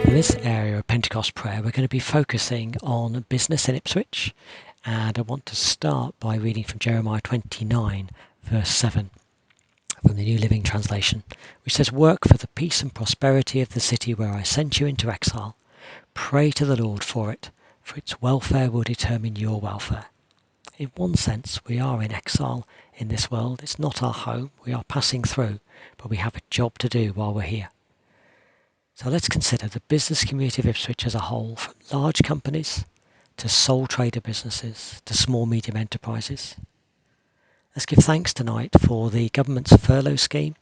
In this area of Pentecost prayer, we're going to be focusing on business in Ipswich, and I want to start by reading from Jeremiah 29, verse 7, from the New Living Translation, which says, "Work for the peace and prosperity of the city where I sent you into exile. Pray to the Lord for it, for its welfare will determine your welfare." In one sense, we are in exile in this world. It's not our home. We are passing through, but we have a job to do while we're here. So let's consider the business community of Ipswich as a whole, from large companies to sole trader businesses to small medium enterprises. Let's give thanks tonight for the government's furlough scheme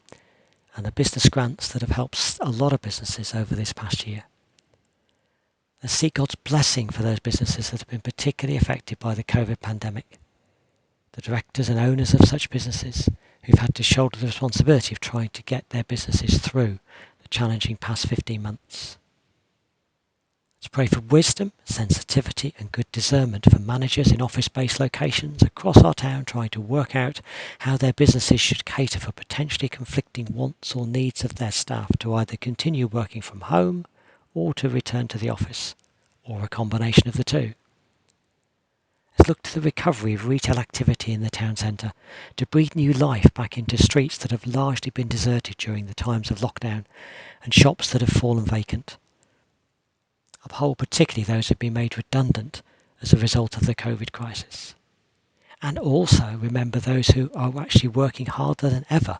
and the business grants that have helped a lot of businesses over this past year. Let's seek God's blessing for those businesses that have been particularly affected by the COVID pandemic. The directors and owners of such businesses who've had to shoulder the responsibility of trying to get their businesses through the challenging past 15 months. Let's pray for wisdom, sensitivity and good discernment for managers in office-based locations across our town trying to work out how their businesses should cater for potentially conflicting wants or needs of their staff to either continue working from home or to return to the office, or a combination of the two. Let's look to the recovery of retail activity in the town centre to breathe new life back into streets that have largely been deserted during the times of lockdown and shops that have fallen vacant. Uphold particularly those who have been made redundant as a result of the COVID crisis. And also remember those who are actually working harder than ever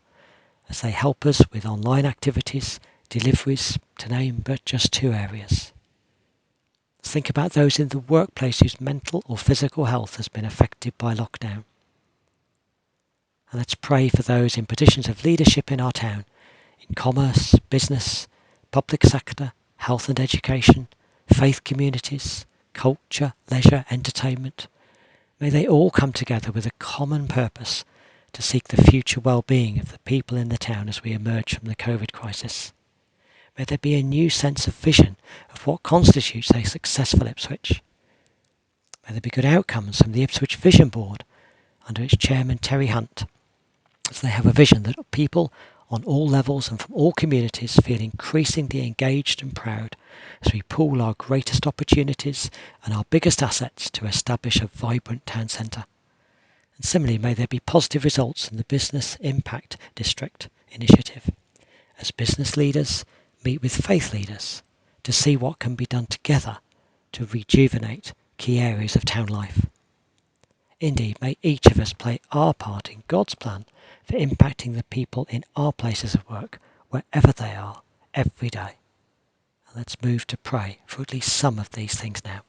as they help us with online activities, deliveries, to name but just two areas. Let's think about those in the workplace whose mental or physical health has been affected by lockdown. And let's pray for those in positions of leadership in our town, in commerce, business, public sector, health and education, faith communities, culture, leisure, entertainment. May they all come together with a common purpose to seek the future well-being of the people in the town as we emerge from the COVID crisis. May there be a new sense of vision of what constitutes a successful Ipswich. May there be good outcomes from the Ipswich Vision Board under its chairman Terry Hunt, as they have a vision that people on all levels and from all communities feel increasingly engaged and proud as we pool our greatest opportunities and our biggest assets to establish a vibrant town centre. And similarly, may there be positive results in the Business Impact District initiative, as business leaders meet with faith leaders to see what can be done together to rejuvenate key areas of town life. Indeed, may each of us play our part in God's plan for impacting the people in our places of work, wherever they are, every day. And let's move to pray for at least some of these things now.